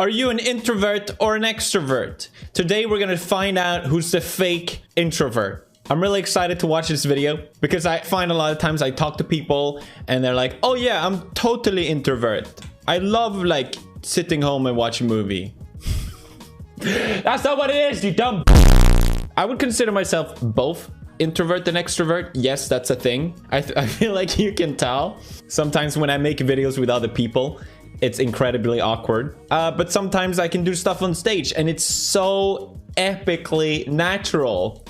Are you an introvert or an extrovert? Today we're gonna find out who's the fake introvert. I'm really excited to watch this video because I find a lot of times I talk to people and they're like, oh yeah, I'm totally introvert. I love like sitting home and watching a movie. That's not what it is, you dumb. I would consider myself both introvert and extrovert. Yes, that's a thing. I feel like you can tell. Sometimes when I make videos with other people, it's incredibly awkward. But sometimes I can do stuff on stage and it's so epically natural.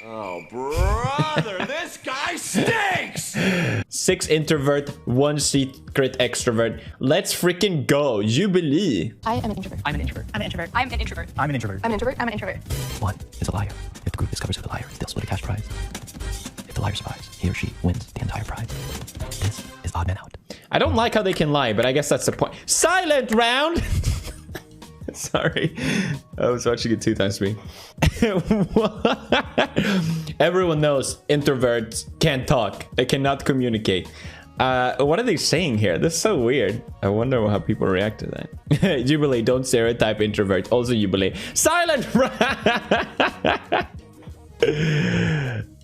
Oh, brother, this guy stinks! 6 introvert, 1 secret extrovert. Let's freaking go. Jubilee. I am an introvert. I'm an introvert. I'm an introvert. I'm an introvert. I'm an introvert. I'm an introvert. I'm an introvert. One is a liar. If the group discovers who the liar is, they'll split a cash prize. If the liar survives, he or she wins the entire prize. This is odd man out. I don't like how they can lie, but I guess that's the point. Silent round! Sorry. I was watching it 2 times speed. Everyone knows introverts can't talk. They cannot communicate. What are they saying here? This is so weird. I wonder how people react to that. Jubilee, don't stereotype introvert. Also Jubilee. Silent round!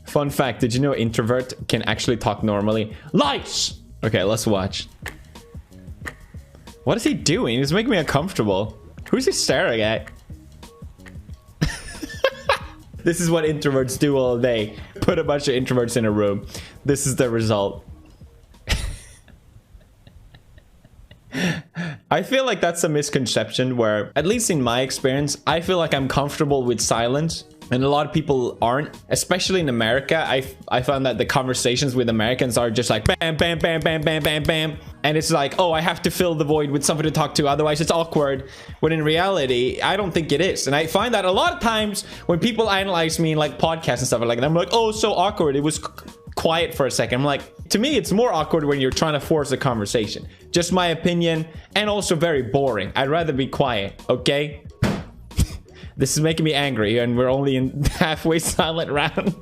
Fun fact, did you know introvert can actually talk normally? Lights! Okay, let's watch. What is he doing? He's making me uncomfortable. Who's he staring at? This is what introverts do all day. Put a bunch of introverts in a room. This is the result. I feel like that's a misconception where, at least in my experience, I feel like I'm comfortable with silence. And a lot of people aren't, especially in America. I found that the conversations with Americans are just like bam, bam, bam, bam, bam, bam, bam. And it's like, oh, I have to fill the void with something to talk to. Otherwise, it's awkward. When in reality, I don't think it is. And I find that a lot of times when people analyze me in like podcasts and stuff like that, I'm like, oh, so awkward. It was quiet for a second. I'm like, to me, it's more awkward when you're trying to force a conversation. Just my opinion, and also very boring. I'd rather be quiet, okay? This is making me angry, and we're only in halfway silent round.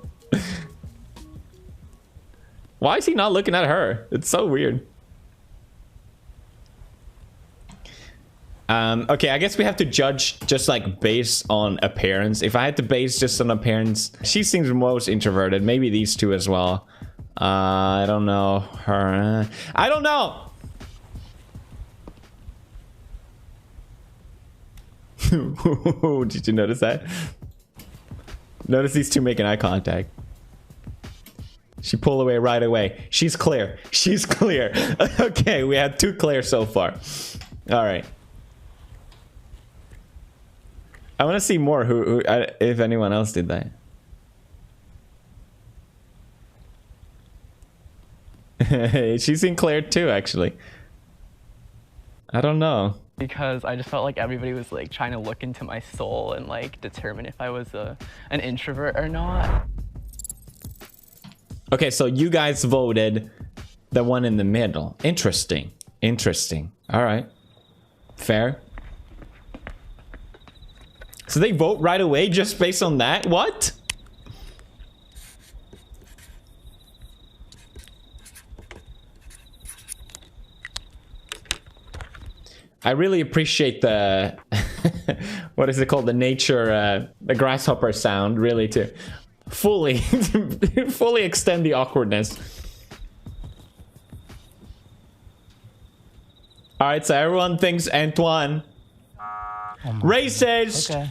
Why is he not looking at her? It's so weird. Okay, I guess we have to judge just like based on appearance. If I had to base just on appearance, she seems most introverted. Maybe these two as well. I don't know her. I don't know. Did you notice that? Notice these two making eye contact. She pulled away right away. She's clear. She's clear. Okay, we had 2 clear so far. All right. I want to see more who if anyone else did that. She's in clear too, actually. I don't know. Because I just felt like everybody was like trying to look into my soul and like determine if I was an introvert or not. Okay, so you guys voted the one in the middle. Interesting. Interesting. All right. Fair. So they vote right away just based on that? What? I really appreciate the what is it called, the nature the grasshopper sound, really, to fully fully extend the awkwardness. All right, so everyone thinks Antoine. Racers. Okay.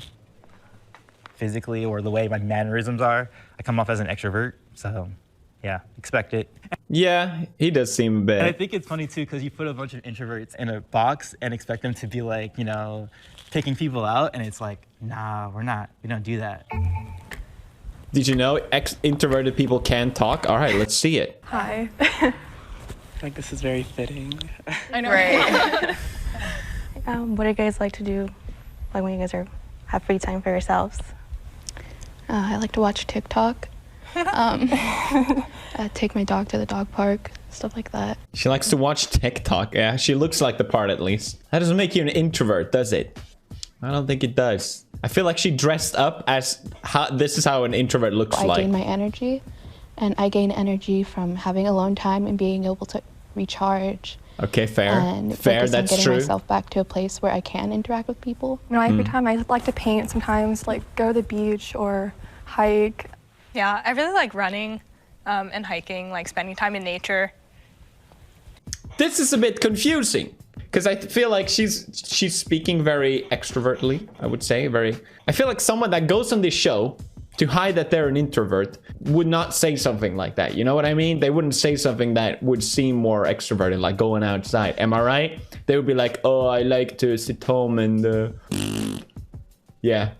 Physically, or the way my mannerisms are, I come off as an extrovert, so yeah, expect it. Yeah, he does seem a bit. And I think it's funny too, because you put a bunch of introverts in a box and expect them to be like, you know, taking people out, and it's like, nah, we're not. We don't do that. Did you know introverted people can talk? All right, let's see it. Hi. I think this is very fitting. I know. Right. What do you guys like to do, like when you guys have free time for yourselves? I like to watch TikTok. Take my dog to the dog park, stuff like that. She likes to watch TikTok. Yeah, she looks like the part at least. That doesn't make you an introvert, does it? I don't think it does. I feel like she dressed up as this is how an introvert looks like. I gain my energy, and I gain energy from having alone time and being able to recharge. Okay, fair. And Fair, focus on that's getting true. myself back to a place where I can interact with people. When I have free time, I like to paint sometimes, like go to the beach or hike. Yeah, I really like running and hiking, like spending time in nature. This is a bit confusing because I feel like she's speaking very extrovertly, I would say. I feel like someone that goes on this show to hide that they're an introvert would not say something like that. You know what I mean? They wouldn't say something that would seem more extroverted, like going outside. Am I right? They would be like, oh, I like to sit home and yeah.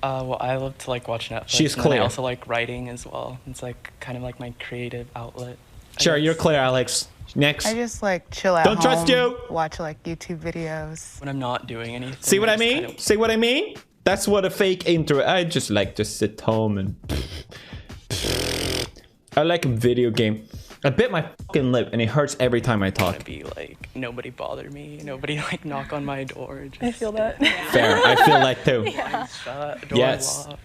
Well, I love to like watch Netflix. She's and then clear. I also like writing as well. It's like kind of like my creative outlet. I Sure, guess. you're clear, Alex. Next. I just like chill at Don't home, trust you. watch like YouTube videos. When I'm not doing anything. See what I just mean? kind of- See what I mean? That's what a fake intro. I just like to sit home and I like a video game. I bit my fucking lip and it hurts every time I to talk. be like, nobody bother me, nobody like knock on my door. Just I feel that. Fair. I feel like too. shut, door Yes. locked.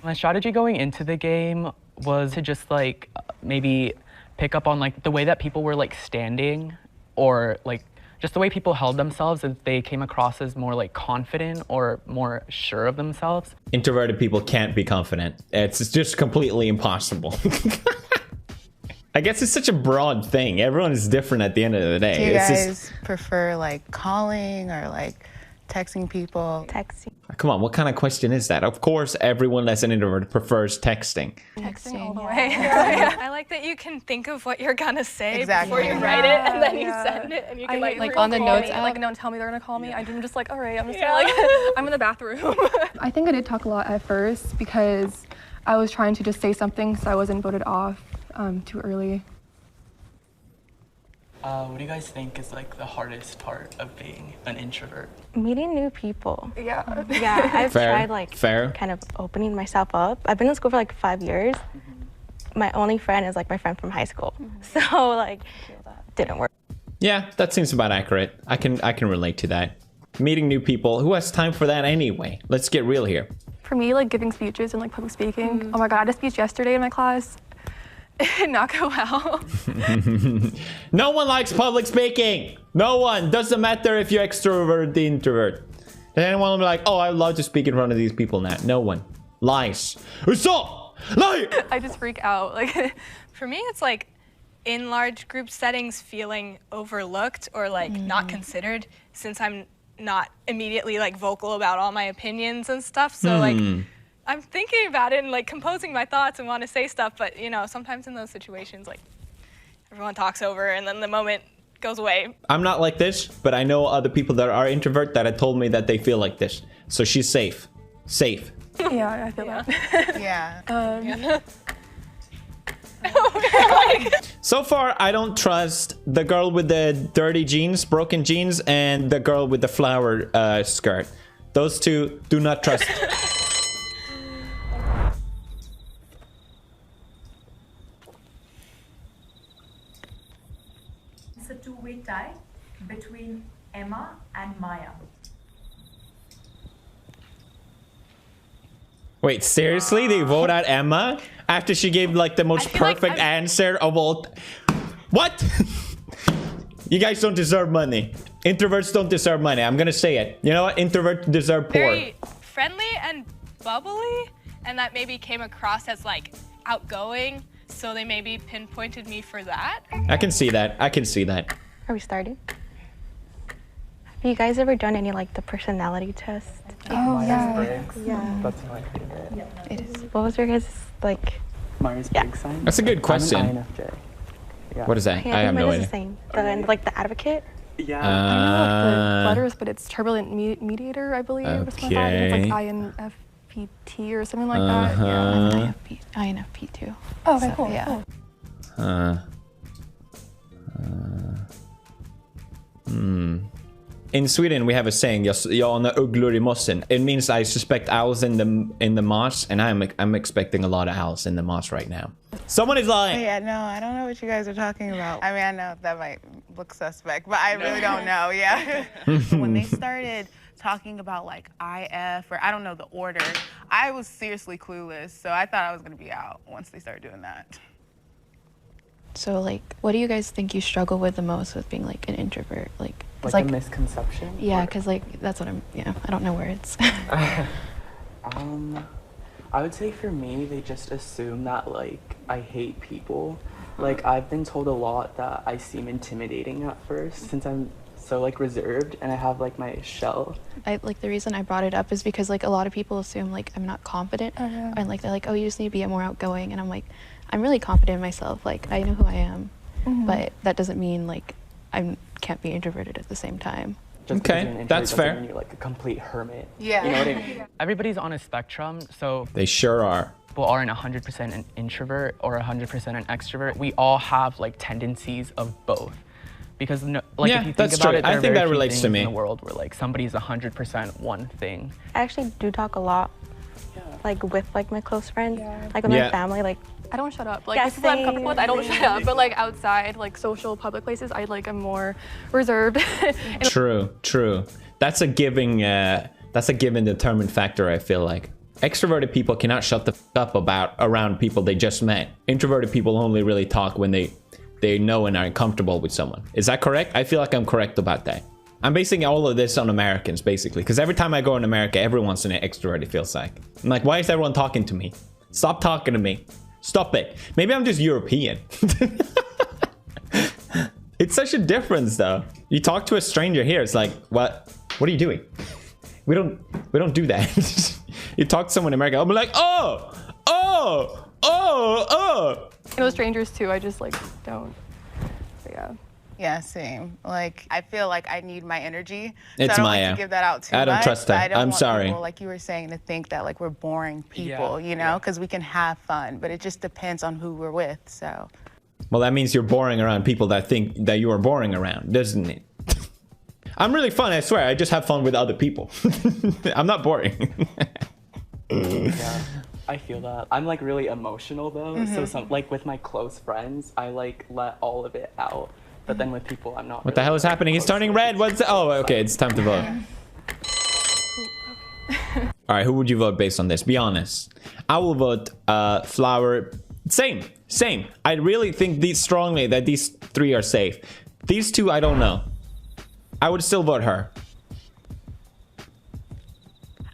My strategy going into the game was to just like maybe pick up on like the way that people were like standing, or like just the way people held themselves, if they came across as more like confident or more sure of themselves. Introverted people can't be confident. It's just completely impossible. I guess it's such a broad thing. Everyone is different at the end of the day. Do you It's guys just, prefer like calling or like texting people? Texting. come on, what kind of question is that? Of course, everyone that's an introvert prefers texting. Texting all the yeah. way. I like that you can think of what you're gonna say Exactly. before you write it, and then you Yeah. send it, and you can I like, like on the call notes me, app? like no one tell me they're gonna call me. I'm just like, all right, I'm just Yeah. gonna, like, I'm in the bathroom. I think I did talk a lot at first because I was trying to just say something so I wasn't voted off too early. What do you guys think is like the hardest part of being an introvert? Meeting new people. Yeah. Yeah, I've Fair. tried like Fair. kind of opening myself up. I've been in school for like 5 years. My only friend is like my friend from high school. So like, didn't work. Yeah, that seems about accurate. I can relate to that. Meeting new people. Who has time for that anyway? Let's get real here. For me, like giving speeches and like public speaking. Oh my God, I had a speech yesterday in my class. It did not go well. No one likes public speaking. No one. Doesn't matter if you're extrovert or the introvert. Does anyone be like, oh, I love to speak in front of these people now? No one. Lies. Stop! Lie! I just freak out. Like, For me, it's like in large group settings feeling overlooked or like not considered, since I'm not immediately like vocal about all my opinions and stuff. So like I'm thinking about it and like composing my thoughts and want to say stuff, but you know, sometimes in those situations like everyone talks over and then the moment goes away. I'm not like this, but I know other people that are introvert that have told me that they feel like this. So she's safe. Safe. yeah, I feel that. Yeah. So far, I don't trust the girl with the dirty jeans, broken jeans, and the girl with the flower skirt. Those two, do not trust. It's a two-way tie between Emma and Maya. Wait, seriously? They vote out Emma after she gave like the most feel like perfect answer of all? What? You guys don't deserve money. Introverts don't deserve money. I'm gonna say it. You know what? Introverts deserve poor. Very friendly and bubbly, and that maybe came across as like outgoing, so they maybe pinpointed me for that. I can see that. I can see that. Are we starting? Have you guys ever done any like the personality test? Oh, yeah. Yeah. That's my favorite. It is. What was your guys' like? Myers-Briggs sign? That's a good question. I'm an INFJ. Yeah. What is that? Yeah, I have mine no is idea. the same. The like the advocate. Yeah. I don't know the letters, but it's turbulent mediator, I believe. Or something like that. I think it's like INFPT or something like that. Yeah. INFP too. Oh, okay, So, cool. yeah. Cool. In Sweden, we have a saying, "Jag anar ugglor i mossen." It means I suspect owls in the moss, and I'm expecting a lot of owls in the moss right now. Someone is lying. Yeah, no, I don't know what you guys are talking about. I mean, I know that might look suspect, but I really don't know, yeah. When they started talking about like IF or I don't know the order. I was seriously clueless, so I thought I was gonna be out once they started doing that. So like, what do you guys think you struggle with the most with being like an introvert? Like, it's Like a misconception? Yeah, because like that's what I don't know words. I would say for me, they just assume that like I hate people. Like I've been told a lot that I seem intimidating at first since I'm so like reserved and I have like my shell. Like the reason I brought it up is because like a lot of people assume like I'm not confident, and like they're like, oh, you just need to be more outgoing, and I'm like, I'm really confident in myself. Like I know who I am, but that doesn't mean like I can't be introverted at the same time. Just okay, that's fair. You're like a complete hermit. Yeah. You know what I mean? Everybody's on a spectrum, so They sure are. people aren't 100% an introvert or 100% an extrovert. We all have like tendencies of both. Because if you think that's about true. it, there I are think very that few relates to things me. in the world where like somebody's 100% one thing. I actually do talk a lot, like with like my close friends, like with my family, like. I don't shut up. Like Yeah, with people I'm comfortable with, I don't shut up. But like outside, like social public places, I like am more reserved. True. That's a given determined factor, I feel like. Extroverted people cannot shut the f up around people they just met. Introverted people only really talk when they know and are comfortable with someone. Is that correct? I feel like I'm correct about that. I'm basing all of this on Americans, basically, because every time I go in America, everyone's an extrovert, it feels like. I'm like, why is everyone talking to me? Stop talking to me. Stop it. Maybe I'm just European. It's such a difference, though. You talk to a stranger here, it's like, what are you doing? We don't do that. You talk to someone in America, I'll be like, oh. You know, strangers too. I just like don't. So, yeah. Yeah, same. Like I feel like I need my energy. It's so I don't Maya. like to give that out too I don't much, trust but that. I don't I'm want sorry. People, like you were saying, to think that like we're boring people, you know, because we can have fun, but it just depends on who we're with. So. Well, that means you're boring around people that think that you are boring around, doesn't it? I'm really fun, I swear. I just have fun with other people. I'm not boring. Yeah, I feel that. I'm like really emotional though, so like with my close friends, I like let all of it out. But then with people, I'm not. What the hell is happening? He's turning red. What's oh, okay, it's time to vote. All right, who would you vote based on this? Be honest. I will vote Flower. Same. I really think strongly that these three are safe. These two, I don't know. I would still vote her.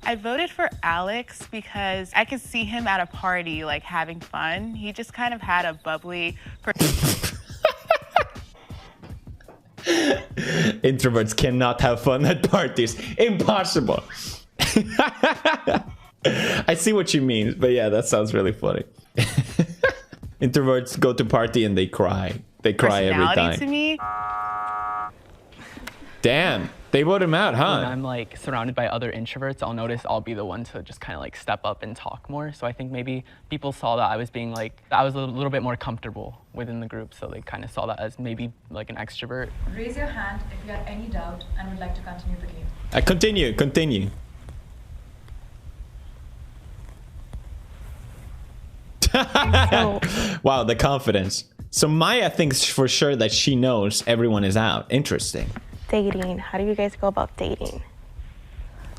I voted for Alex because I could see him at a party, like having fun. He just kind of had a bubbly. Introverts cannot have fun at parties. Impossible. I see what you mean, but yeah, that sounds really funny. Introverts go to party and they cry. They cry every time. To me. Damn, they vote him out, huh? When I'm like surrounded by other introverts, I'll notice I'll be the one to just kind of like step up and talk more. So I think maybe people saw that I was being like, I was a little bit more comfortable within the group. So they kind of saw that as maybe like an extrovert. Raise your hand if you have any doubt and would like to continue the game. Continue. Wow, the confidence. So Maya thinks for sure that she knows everyone is out. Interesting. Dating. How do you guys go about dating?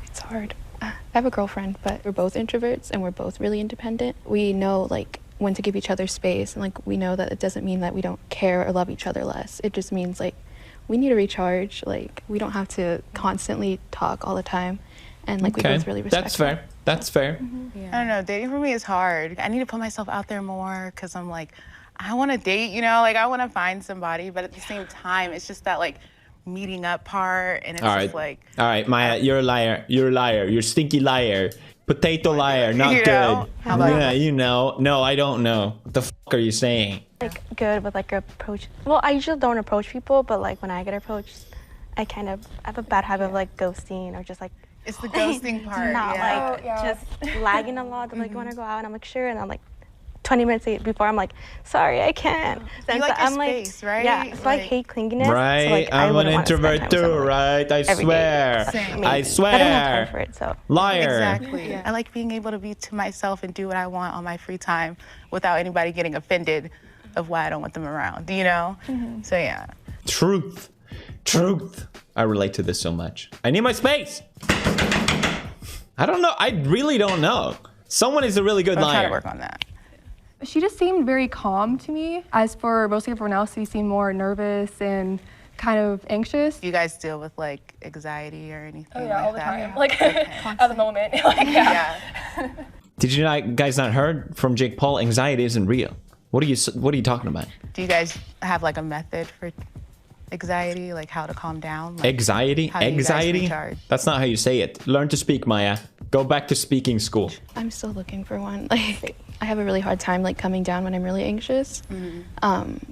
It's hard. I have a girlfriend, but we're both introverts and we're both really independent. We know like when to give each other space, and like we know that it doesn't mean that we don't care or love each other less. It just means like we need to recharge. Like we don't have to constantly talk all the time, and like we both really respect. That's fair. Yeah. I don't know. Dating for me is hard. I need to put myself out there more because I'm like, I want to date, you know, like I want to find somebody, but at the same time, it's just that like meeting up part, and it's just like. All right, Maya, you're a liar. You're a stinky liar. Potato liar, not you know? good. Yeah, you know. No, I don't know. What the fuck are you saying? Like good with like approach. Well, I usually don't approach people, but like when I get approached, I have a bad habit of like ghosting or just like. It's the ghosting part. Not just lagging a lot. Like, you want to go out? And I'm like, sure. And I'm like, 20 minutes before, I'm like, sorry, I can't. You like your space, right? Yeah, so I hate clinginess. Right, so like, I'm an introvert too, right? I swear. I swear. I don't have time for it, so. Liar. Exactly. Yeah. I like being able to be to myself and do what I want on my free time without anybody getting offended of why I don't want them around, you know? So yeah. Truth. I relate to this so much. I need my space. I don't know. I really don't know. Someone is a really good liar. I'm trying to work on that. She just seemed very calm to me. As for mostly everyone else, she seemed more nervous and kind of anxious. Do you guys deal with like anxiety or anything? Oh yeah, like all the that? time. Like at the moment. Like, yeah. Did you guys not heard from Jake Paul? Anxiety isn't real. What are you talking about? Do you guys have like a method for anxiety, like how to calm down? Like, Anxiety? how do you guys Anxiety? recharge? That's not how you say it. Learn to speak, Maya. Go back to speaking school. I'm still looking for one. Like, I have a really hard time like coming down when I'm really anxious.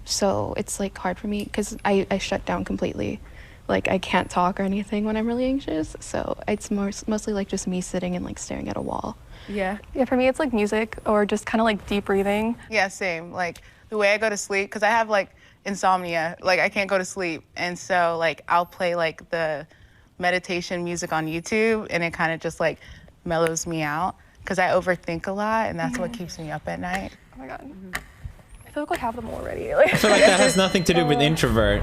So it's like hard for me because I shut down completely. Like I can't talk or anything when I'm really anxious. So it's mostly like just me sitting and like staring at a wall. Yeah, for me it's like music or just kind of like deep breathing. Yeah, same. Like the way I go to sleep, because I have like insomnia, like I can't go to sleep. And so like I'll play like the meditation music on YouTube and it kind of just like mellows me out because I overthink a lot and that's what keeps me up at night. Oh my God. I feel like I have them already. Like, I feel like that has nothing to do with introvert.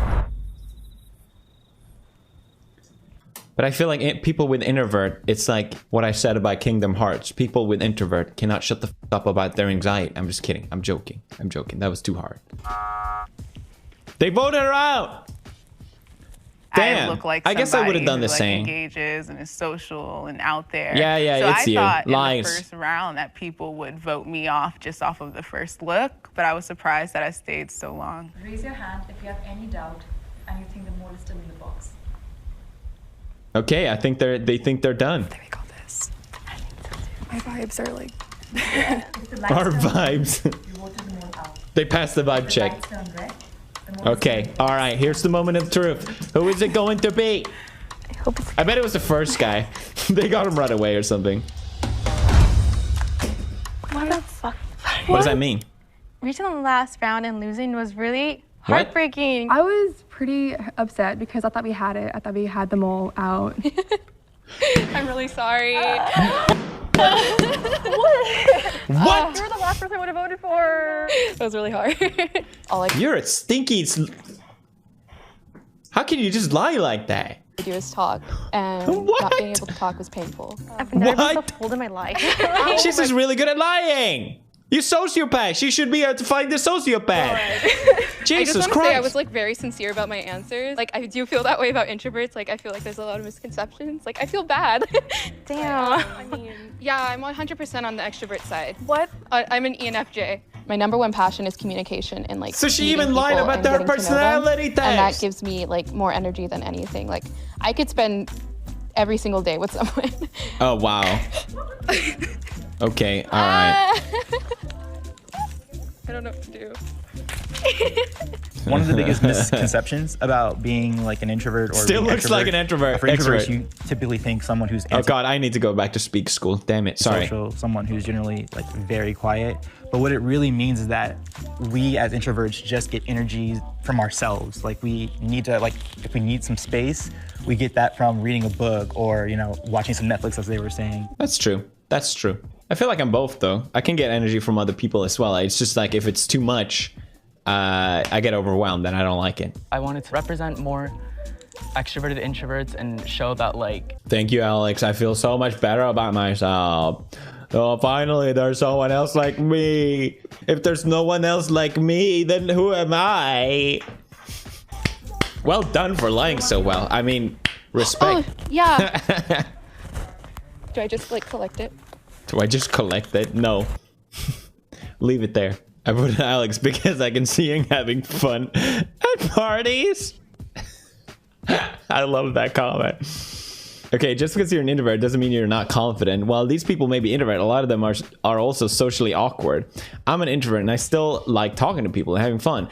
But I feel like people with introvert, it's like what I said about Kingdom Hearts. People with introvert cannot shut the f up about their anxiety. I'm just kidding. I'm joking. I'm joking. That was too hard. They voted her out. Damn. I look like I guess I would have done the who, like, same. Engages and is social and out there. Yeah, so it's I you. thought Lies. in the first round that people would vote me off just off of the first look, but I was surprised that I stayed so long. Raise your hand if you have any doubt and you think the mole is still in the box. Okay, I think they think they're done. I think we got this. My vibes are like... If the lights Our turn vibes. red, you voted the mole out. They passed the vibe If the check. lights turn red, the mole is Okay, still in the all box. right. Here's the moment of truth. Who is it going to be? I bet it was the first guy. They got him right away or something. What the fuck? What does that mean? Reaching the last round and losing was really heartbreaking. I was pretty upset because I thought we had it. I thought we had them all out. I'm really sorry. What? What? You were the last person I would have voted for. It was really hard. You're a stinky. How can you just lie like that? Do is talk, and not being able to talk was painful. I've never been so What? fooled in my life. She's just really good at lying. You sociopath. She should be able to find the sociopath. Jesus I just want to Christ. say I was like very sincere about my answers. Like I do feel that way about introverts. Like I feel like there's a lot of misconceptions. Like I feel bad. Damn. I mean, yeah, I'm 100% on the extrovert side. What? I'm an ENFJ. My #1 passion is communication and like. So she meeting even lied people about and their getting to know them. personality And that test. gives me like more energy than anything. Like I could spend every single day with someone. Oh, wow. Okay, all right. I don't know what to do. One of the biggest misconceptions about being like an introvert or Still being looks like an introvert. For introverts, Extrovert. you typically think someone who's Oh God, I need to go back to speak school. Damn it. Sorry. social, someone who's generally like very quiet. But what it really means is that we as introverts just get energy from ourselves. Like we need to, like if we need some space, we get that from reading a book or, you know, watching some Netflix, as they were saying. That's true. That's true. I feel like I'm both though. I can get energy from other people as well. It's just like if it's too much, I get overwhelmed and I don't like it. I wanted to represent more extroverted introverts and show that like... Thank you, Alex. I feel so much better about myself. Oh, finally, there's someone else like me. If there's no one else like me, then who am I? Well done for lying so well. I mean, respect. Oh, yeah. Do I just like collect it? Do I just collect it? No. Leave it there. I voted Alex because I can see him having fun at parties. I love that comment. Okay, just because you're an introvert doesn't mean you're not confident. While these people may be introvert, a lot of them are also socially awkward. I'm an introvert and I still like talking to people and having fun.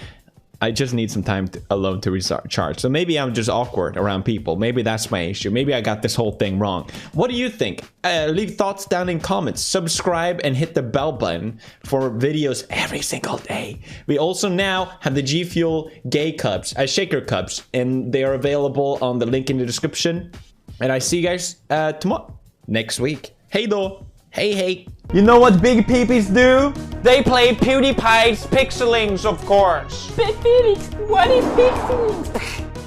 I just need some time alone to recharge. So maybe I'm just awkward around people. Maybe that's my issue. Maybe I got this whole thing wrong. What do you think? Leave thoughts down in comments. Subscribe and hit the bell button for videos every single day. We also now have the G Fuel Gay Cups, shaker cups, and they are available on the link in the description. And I see you guys tomorrow, next week. Hey though. Hey, hey. You know what big peepees do? They play PewDiePie's Pixelings, of course. Felix, what is pixels?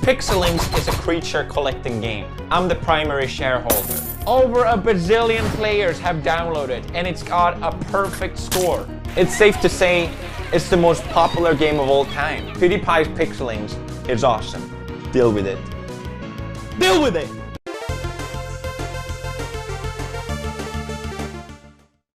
Pixelings is a creature collecting game. I'm the primary shareholder. Over a bazillion players have downloaded and it's got a perfect score. It's safe to say it's the most popular game of all time. PewDiePie's Pixelings is awesome. Deal with it. Deal with it!